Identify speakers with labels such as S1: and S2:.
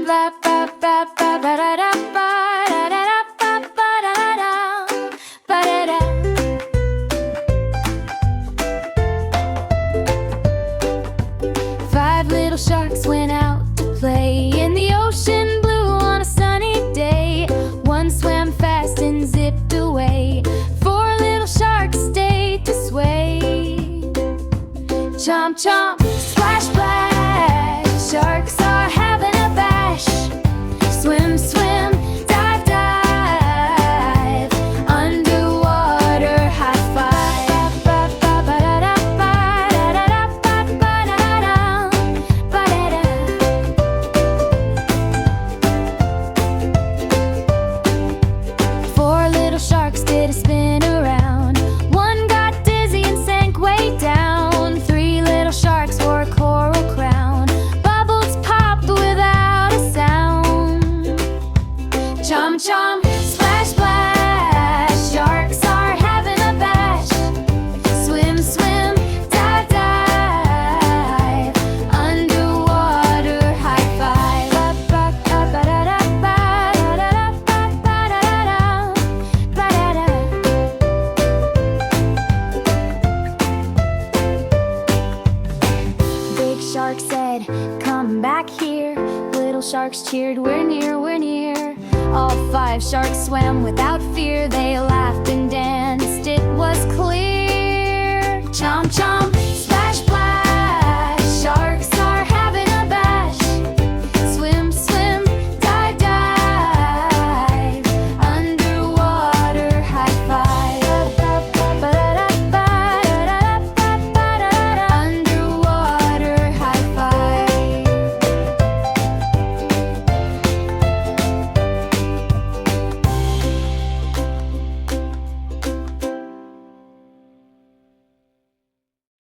S1: Blah ba ba ba ba da da ba da da da ba ba da da da ba da da. Five little sharks went out to play in the ocean blue on a sunny day. One swam fast and zipped away. Four little sharks stayed to sway. Chomp chomp, splash splash, sharks are having a bash. Swim swim, dive dive, underwater high five. Ba ba ba da da ba da da da ba ba da da ba da da. Four little sharks did a spin around. One got dizzy and sank way down. Three little sharks wore a coral crown. Bubbles popped without a sound. Chom chom, splash splash, sharks are having a bash. Swim swim, dive dive, underwater high five. Ba ba ba da da ba da da da ba ba da da ba da da. Big shark said, "Come back here." Little sharks cheered, "We're near, we're near." All five sharks swam without fear. They laughed and danced, it was clear. Chomp chomp,